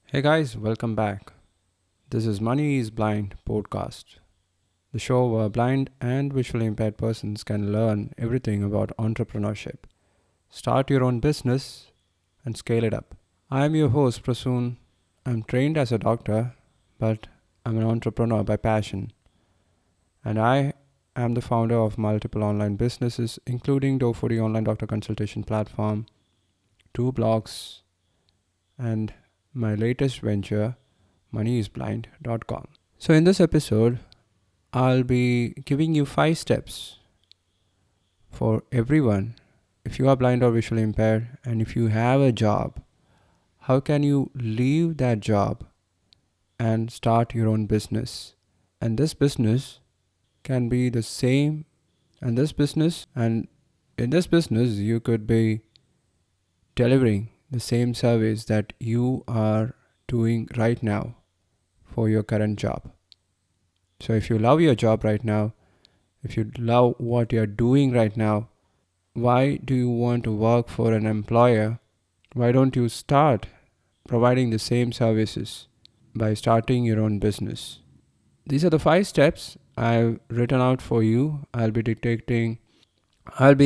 Hey guys, welcome back. This is Money is Blind podcast, the show where blind and visually impaired persons can learn everything about entrepreneurship, start your own business, and scale it up. I am your host, Prasoon. I'm trained as a doctor, but I'm an entrepreneur by passion, and I am the founder of multiple online businesses, including Dofuri online doctor consultation platform, two blogs, and my latest venture, moneyisblind.com. So, in this episode, I'll be giving you 5 steps for everyone. If you are blind or visually impaired, and if you have a job, how can you leave that job and start your own business? And this business can be the same, and in this business, you could be delivering the same service that you are doing right now for your current job. So if you love your job right now, if you love what you're doing right now, why do you want to work for an employer? Why don't you start providing the same services by starting your own business? These are the 5 steps I've written out for you. I'll be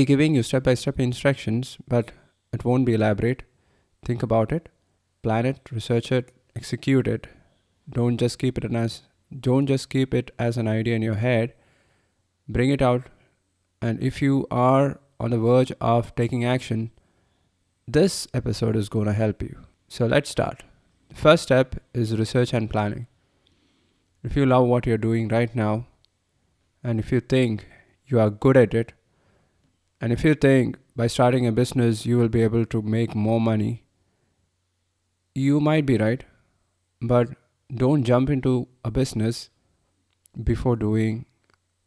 giving you step by step instructions, but it won't be elaborate. Think about it, plan it, research it, execute it. Don't just keep it as don't just keep it as an idea in your head. Bring it out, and if you are on the verge of taking action, this episode is going to help you. So let's start. The first step is research and planning. If you love what you're doing right now, and if you think you are good at it, and if you think by starting a business you will be able to make more money, you might be right, but don't jump into a business before doing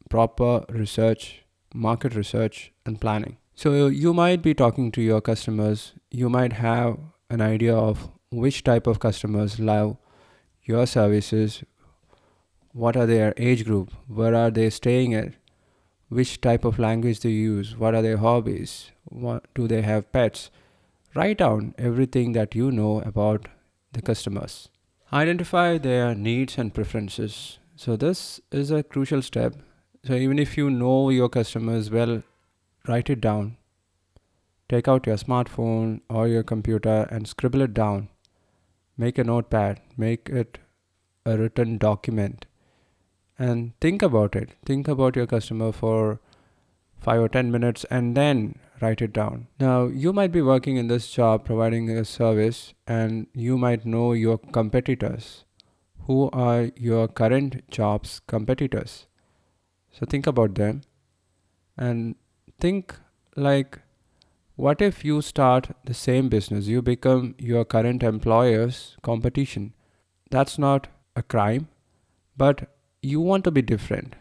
proper research, market research, and planning. So you might be talking to your customers, you might have an idea of which type of customers love your services, what are their age group, where are they staying at, which type of language they use, what are their hobbies, what do they have pets. Write down everything that you know about the customers. Identify their needs and preferences. So this is a crucial step. So even if you know your customers well, write it down. Take out your smartphone or your computer and scribble it down. Make a notepad, make it a written document, and think about it. Think about your customer for 5 or 10 minutes and then write it down. Now, you might be working in this job providing a service and you might know your competitors. Who are your current job's competitors? So think about them and think like, what if you start the same business? You become your current employer's competition. That's not a crime, but you want to be different.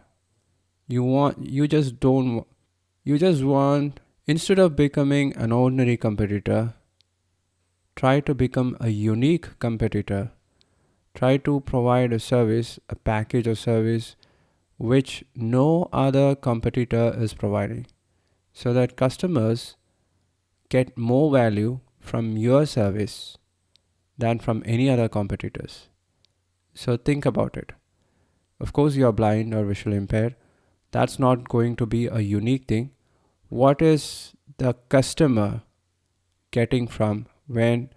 You just want, instead of becoming an ordinary competitor, try to become a unique competitor. Try to provide a service, a package of service which no other competitor is providing, so that customers get more value from your service than from any other competitors. So think about it. Of course, you are blind or visually impaired. That's not going to be a unique thing. What is the customer getting from when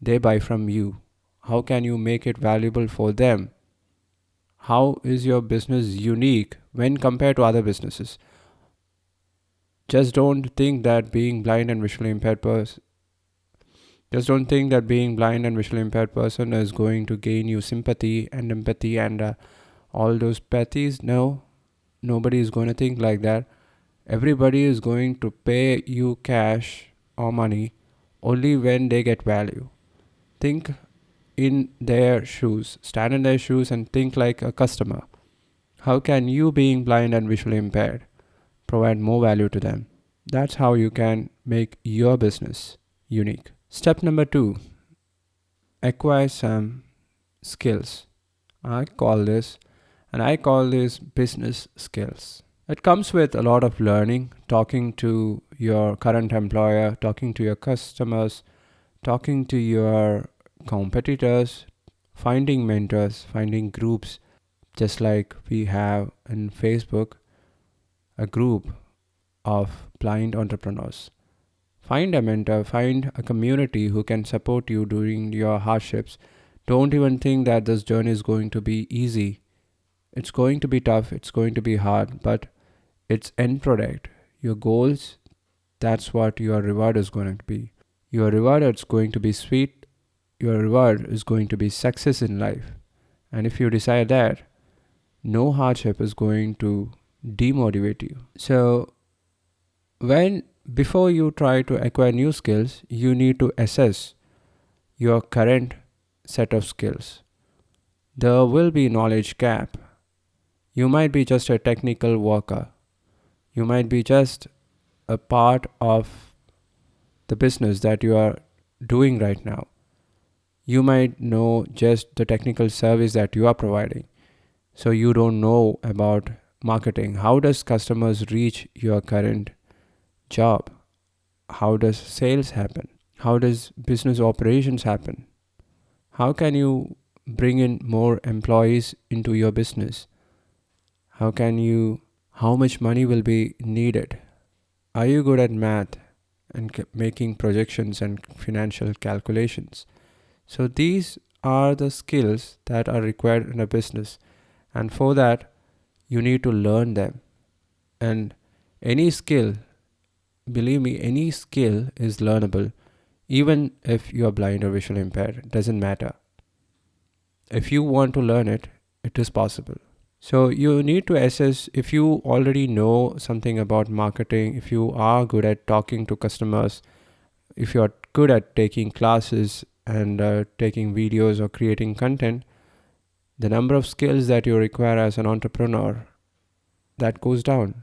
they buy from you? How can you make it valuable for them? How is your business unique when compared to other businesses? Just don't think that being blind and visually impaired person just don't think that being blind and visually impaired person is going to gain you sympathy and empathy and all those pathies. No, nobody is going to think like that. Everybody is going to pay you cash or money only when they get value. Think in their shoes, stand in their shoes and think like a customer. How can you, being blind and visually impaired, provide more value to them? That's how you can make your business unique. Step number 2, acquire some skills. I call this business skills. It comes with a lot of learning, talking to your current employer, talking to your customers, talking to your competitors, finding mentors, finding groups, just like we have in Facebook a group of blind entrepreneurs. Find a mentor, find a community who can support you during your hardships. Don't even think that this journey is going to be easy. It's going to be tough, it's going to be hard, but its end product, your goals, that's what your reward is going to be. Your reward is going to be sweet, your reward is going to be success in life. And if you decide that, no hardship is going to demotivate you. So, when before you try to acquire new skills, you need to assess your current set of skills. There will be knowledge gap. You might be just a technical worker. You might be just a part of the business that you are doing right now. You might know just the technical service that you are providing. So you don't know about marketing. How does customers reach your current job? How does sales happen? How does business operations happen? How can you bring in more employees into your business? How much money will be needed? Are you good at math and making projections and financial calculations? So these are the skills that are required in a business. And for that, you need to learn them. And any skill, believe me, any skill is learnable. Even if you are blind or visually impaired, it doesn't matter. If you want to learn it, it is possible. So you need to assess if you already know something about marketing, if you are good at talking to customers, if you are good at taking classes and taking videos or creating content, the number of skills that you require as an entrepreneur, that goes down.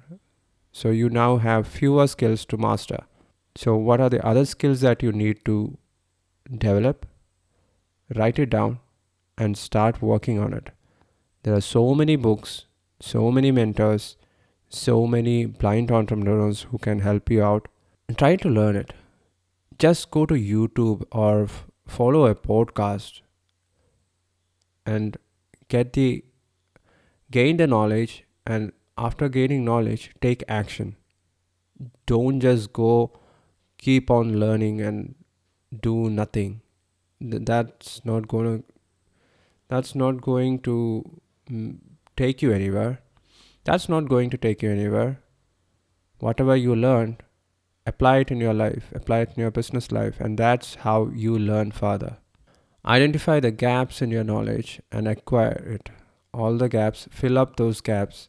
So you now have fewer skills to master. So what are the other skills that you need to develop? Write it down and start working on it. There are so many books, so many mentors, so many blind entrepreneurs who can help you out. And try to learn it. Just go to YouTube or follow a podcast and gain the knowledge, and after gaining knowledge, take action. Don't just keep on learning and do nothing. That's not going to take you anywhere. That's not going to take you anywhere. Whatever you learned, apply it in your life, apply it in your business life, and that's how you learn further. Identify the gaps in your knowledge and acquire it. All the gaps, fill up those gaps.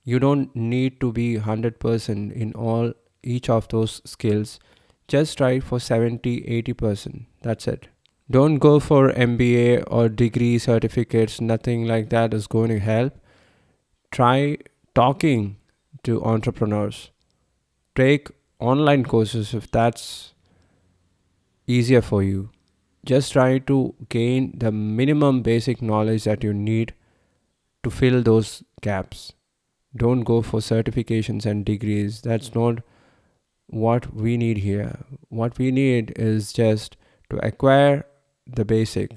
You don't need to be 100% in each of those skills. Just try for 70-80%. That's it. Don't go for MBA or degree certificates. Nothing like that is going to help. Try talking to entrepreneurs. Take online courses if that's easier for you. Just try to gain the minimum basic knowledge that you need to fill those gaps. Don't go for certifications and degrees. That's not what we need here. What we need is just to acquire the basic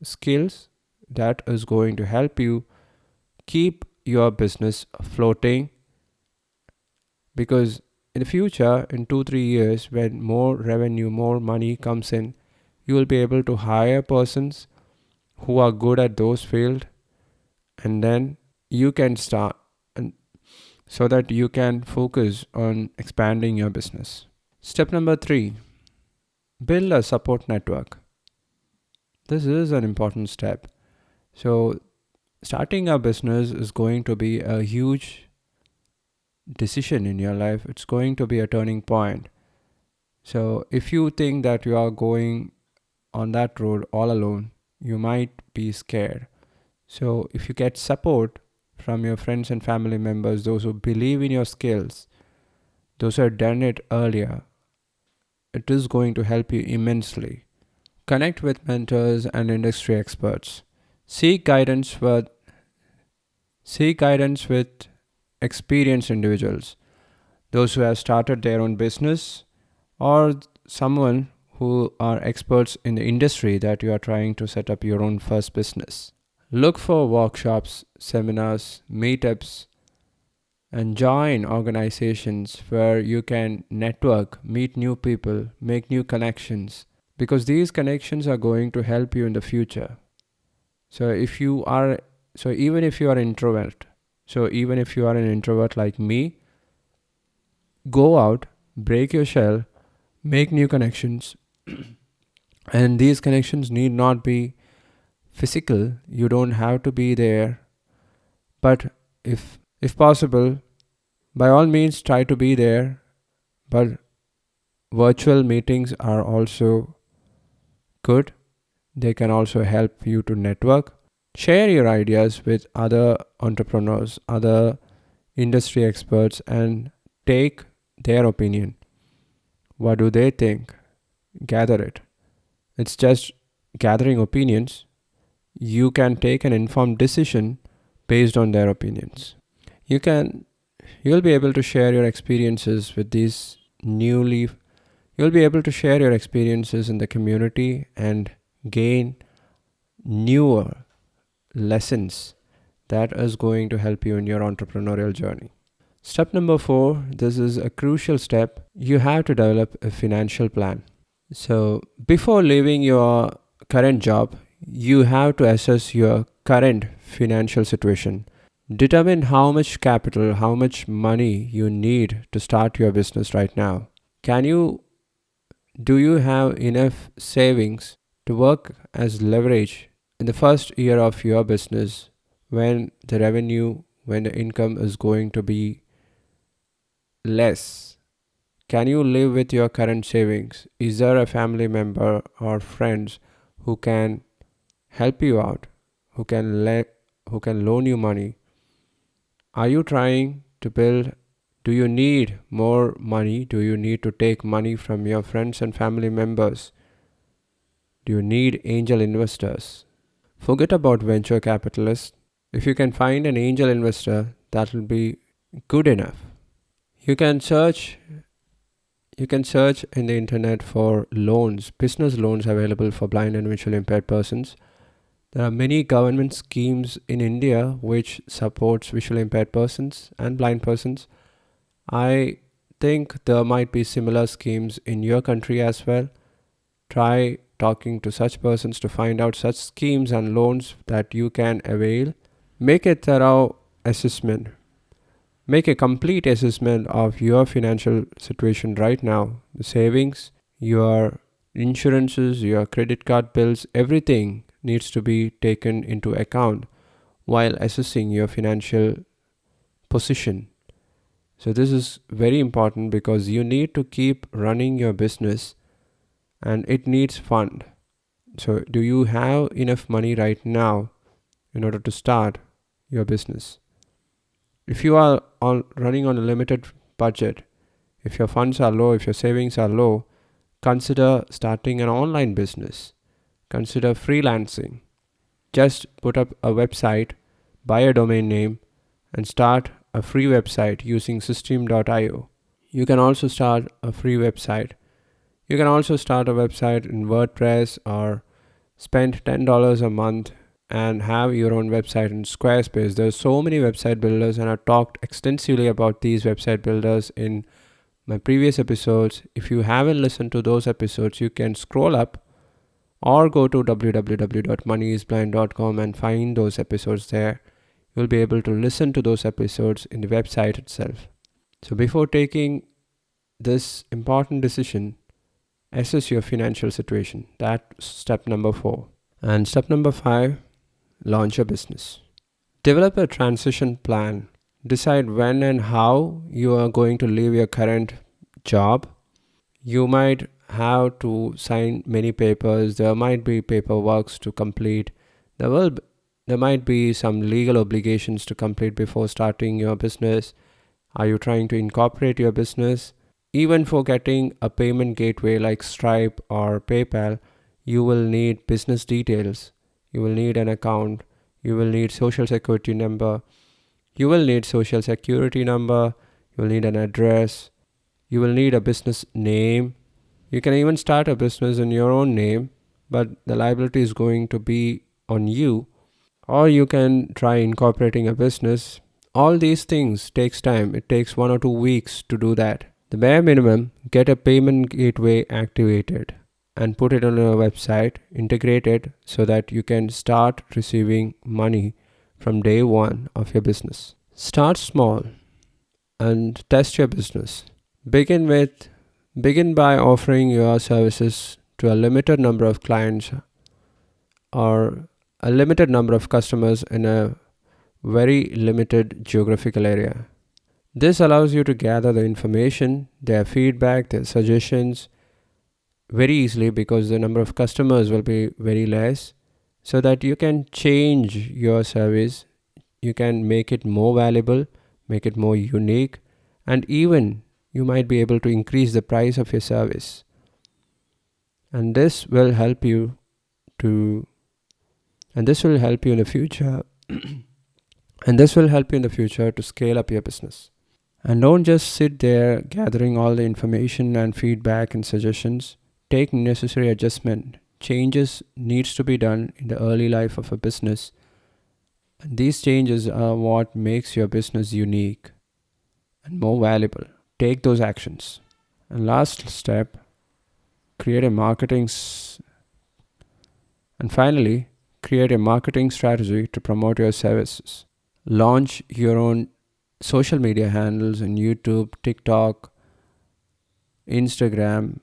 skills that is going to help you keep your business floating, because in the future, in 2-3 years, when more revenue, more money comes in, you will be able to hire persons who are good at those fields, and then you can start, and so that you can focus on expanding your business. Step number 3, build a support network. This is an important step. So starting a business is going to be a huge decision in your life. It's going to be a turning point. So if you think that you are going on that road all alone, you might be scared. So if you get support from your friends and family members, those who believe in your skills, those who have done it earlier, it is going to help you immensely. Connect with mentors and industry experts. Seek guidance with experienced individuals, those who have started their own business, or someone who are experts in the industry that you are trying to set up your own first business. Look for workshops, seminars, meetups, and join organizations where you can network, meet new people, make new connections, because these connections are going to help you in the future. So even if you are an introvert like me, go out, break your shell, make new connections, and these connections need not be physical. You don't have to be there, but if possible, by all means try to be there. But virtual meetings are also good. They can also help you to network. Share your ideas with other entrepreneurs, other industry experts, and take their opinion. What do they think? Gather it. It's just gathering opinions. You can take an informed decision based on their opinions. You'll be able to share your experiences with these newly you'll be able to share your experiences in the community and gain newer lessons that is going to help you in your entrepreneurial journey. Step number 4, this is a crucial step. You have to develop a financial plan. So before leaving your current job, you have to assess your current financial situation. Determine how much capital, how much money you need to start your business right now. Do you have enough savings to work as leverage in the first year of your business when the income is going to be less? Can you live with your current savings? Is there a family member or friends who can help you out, who can loan you money? Are you trying to build? Do you need more money? Do you need to take money from your friends and family members? Do you need angel investors? Forget about venture capitalists. If you can find an angel investor, that will be good enough. You can search in the internet for loans, business loans available for blind and visually impaired persons. There are many government schemes in India which supports visually impaired persons and blind persons. I think there might be similar schemes in your country as well. Try talking to such persons to find out such schemes and loans that you can avail. Make a thorough assessment. Make a complete assessment of your financial situation right now. The savings, your insurances, your credit card bills, everything needs to be taken into account while assessing your financial position. So this is very important because you need to keep running your business and it needs fund. So do you have enough money right now in order to start your business? If you are running on a limited budget, if your funds are low, if your savings are low, consider starting an online business. Consider freelancing. Just put up a website, buy a domain name, and start a free website using system.io. You can also start a free website. You can also start a website in WordPress or spend $10 a month and have your own website in Squarespace. There's so many website builders, and I've talked extensively about these website builders in my previous episodes. If you haven't listened to those episodes, you can scroll up or go to www.moneyisblind.com and find those episodes there. You'll be able to listen to those episodes in the website itself. So before taking this important decision, assess your financial situation. That's step number 4. And step number 5, launch a business. Develop a transition plan. Decide when and how you are going to leave your current job. You might have to sign many papers. There might be paperwork to complete. There might be some legal obligations to complete before starting your business. Are you trying to incorporate your business? Even for getting a payment gateway like Stripe or PayPal, you will need business details. You will need an account. You will need social security number. You will need an address. You will need a business name. You can even start a business in your own name, but the liability is going to be on you. Or you can try incorporating a business. All these things takes time. It takes 1 or 2 weeks to do that. The bare minimum, get a payment gateway activated and put it on your website, integrate it so that you can start receiving money from day one of your business. Start small and test your business. Begin with Begin by offering your services to a limited number of clients or a limited number of customers in a very limited geographical area. This allows you to gather the information, their feedback, their suggestions very easily because the number of customers will be very less, so that you can change your service, you can make it more valuable, make it more unique, and even you might be able to increase the price of your service. And this will help you to and this will help you in the future and this will help you in the future to scale up your business. And don't just sit there gathering all the information and feedback and suggestions. Take necessary adjustment. Changes needs to be done in the early life of a business. And these changes are what makes your business unique and more valuable. Take those actions. And last step, create a and finally, create a marketing strategy to promote your services. Launch your own social media handles in YouTube, TikTok, Instagram.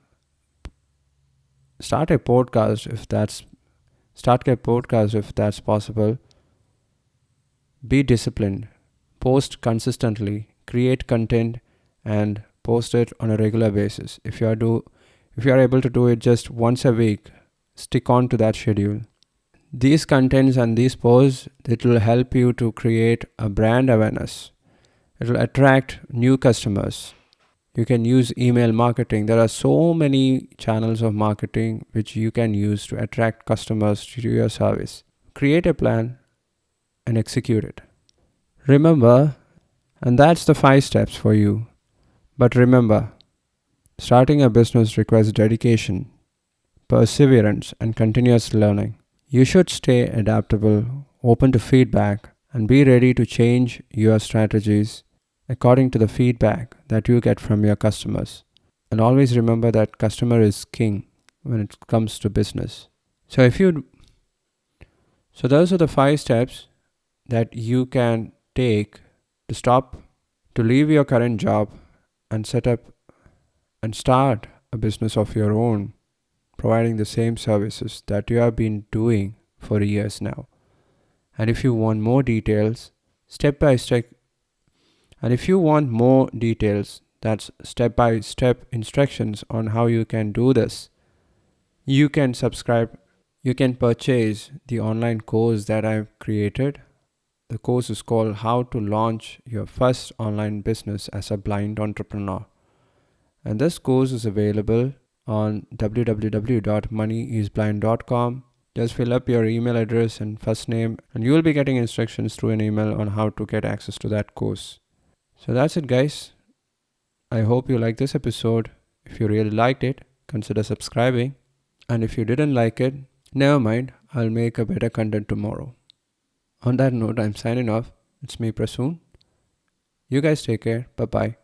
Start a podcast if that's possible. Be disciplined. Post consistently. Create content and post it on a regular basis. If you are able to do it just once a week, stick on to that schedule. These contents and these posts, it will help you to create a brand awareness. It will attract new customers. You can use email marketing. There are so many channels of marketing which you can use to attract customers to your service. Create a plan and execute it. Remember, and that's the 5 steps for you. But remember, starting a business requires dedication, perseverance, and continuous learning. You should stay adaptable, open to feedback, and be ready to change your strategies according to the feedback that you get from your customers. And always remember that customer is king when it comes to business. So those are the 5 steps that you can take to leave your current job and set up and start a business of your own, providing the same services that you have been doing for years now. And if you want more details, that's step-by-step instructions on how you can do this, you can purchase the online course that I've created. The course is called How to Launch Your First Online Business as a Blind Entrepreneur. And this course is available on www.moneyisblind.com. Just fill up your email address and first name, and you will be getting instructions through an email on how to get access to that course. So that's it, guys. I hope you liked this episode. If you really liked it, consider subscribing. And if you didn't like it, never mind, I'll make a better content tomorrow. On that note, I'm signing off. It's me, Prasoon. You guys take care. Bye-bye.